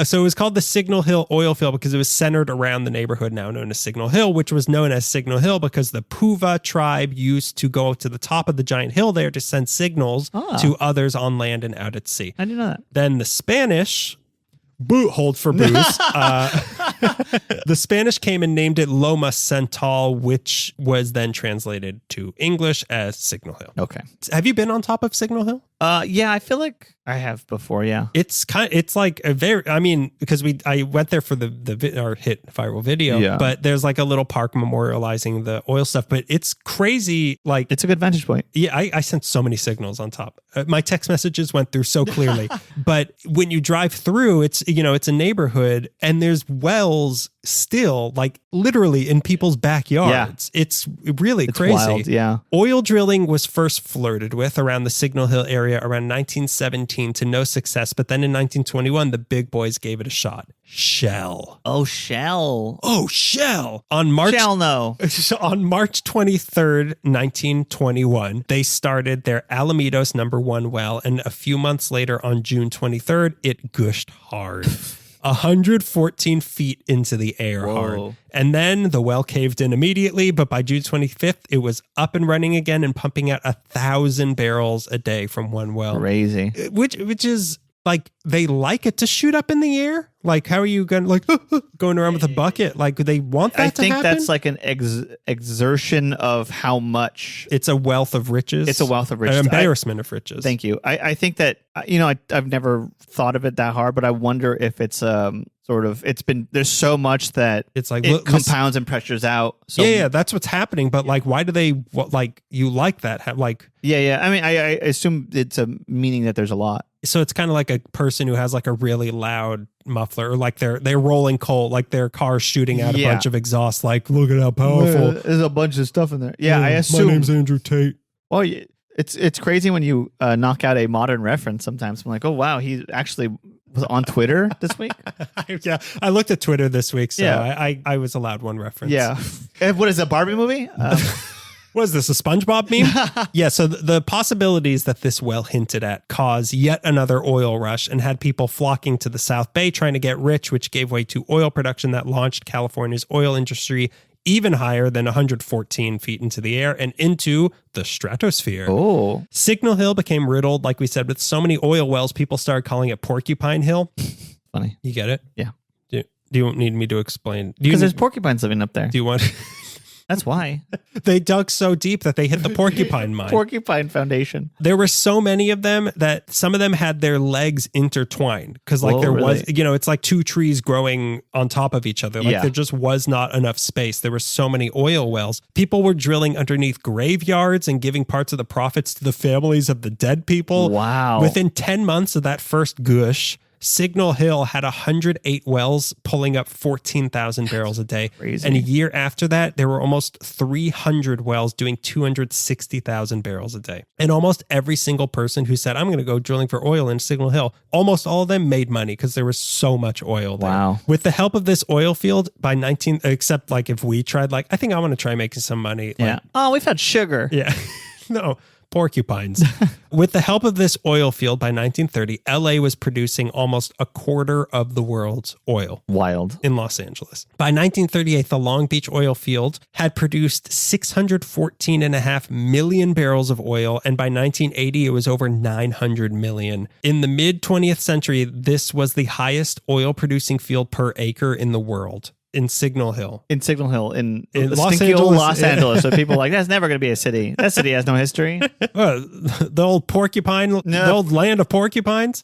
So it was called the Signal Hill oil field because it was centered around the neighborhood now known as Signal Hill, which was known as Signal Hill because the Puva tribe used to go to the top of the giant hill there to send signals to others on land and out at sea. I didn't know that. Then the Spanish... hold for booze. The Spanish came and named it Loma Central, which was then translated to English as Signal Hill. Okay. Have you been on top of Signal Hill? Yeah, I feel like I have before. Yeah. It's like a very, I mean, because I went there for the hit viral video, but there's like a little park memorializing the oil stuff, but it's crazy. Like it's a good vantage point. Yeah. I sent so many signals on top. My text messages went through so clearly, but when you drive through, it's a neighborhood and there's wells still like literally in people's backyards. Yeah. It's really crazy. Wild, yeah. Oil drilling was first flirted with around the Signal Hill area around 1917 to no success, but then in 1921 the big boys gave it a shot. Shell. Oh, Shell. Oh, Shell. On March 23rd, 1921, they started their Alamitos #1 well, and a few months later on June 23rd, it gushed hard. 114 feet into the air hard. And then the well caved in immediately, but by June 25th, it was up and running again and pumping out 1,000 barrels a day from one well. Crazy. Which is like, they like it to shoot up in the air. Like, how are you going going around with a bucket? Like, they want that to happen? I think that's like an exertion of how much. It's a wealth of riches. It's a wealth of riches. An embarrassment of riches. Thank you. I think that, I've never thought of it that hard, but I wonder if it's there's so much that it's like it compounds and pressures out. So yeah, that's what's happening. But like, why do they you like that? Like, yeah. I mean, I assume it's a meaning that there's a lot. So it's kind of like a person who has like a really loud muffler, or like they're rolling coal, like their car's shooting out a bunch of exhaust. Like, look at how powerful. There's a bunch of stuff in there. Yeah, I assume. My name's Andrew Tate. Well, it's crazy when you knock out a modern reference. Sometimes I'm like, oh wow, he actually was on Twitter this week. Yeah, I looked at Twitter this week, so I was allowed one reference. Yeah. What is a Barbie movie? What is this, a SpongeBob meme? Yeah, so the possibilities that this well hinted at caused yet another oil rush and had people flocking to the South Bay trying to get rich, which gave way to oil production that launched California's oil industry even higher than 114 feet into the air and into the stratosphere. Oh. Signal Hill became riddled, like we said, with so many oil wells, people started calling it Porcupine Hill. Funny. You get it? Yeah. Do you need me to explain? Because there's porcupines living up there. Do you want... That's why. They dug so deep that they hit the porcupine mine. Porcupine Foundation. There were so many of them that some of them had their legs intertwined because like was, it's like two trees growing on top of each other. Like there just was not enough space. There were so many oil wells. People were drilling underneath graveyards and giving parts of the profits to the families of the dead people. Wow. Within 10 months of that first gush, Signal Hill had 108 wells pulling up 14,000 barrels a day. Crazy. And a year after that, there were almost 300 wells doing 260,000 barrels a day. And almost every single person who said, I'm going to go drilling for oil in Signal Hill, almost all of them made money because there was so much oil there. Wow. With the help of this oil field except like if we tried, like, I think I want to try making some money. Yeah. Like, we've had sugar. Yeah. No. Porcupines. With the help of this oil field by 1930, LA was producing almost a quarter of the world's oil. Wild. In Los Angeles. By 1938, the Long Beach oil field had produced 614.5 million barrels of oil, and by 1980, it was over 900 million. In the mid-20th century, this was the highest oil-producing field per acre in the world. In Signal Hill. In Signal Hill. In Los Angeles. So people are like, that's never going to be a city. That city has no history. The old porcupine, the old land of porcupines.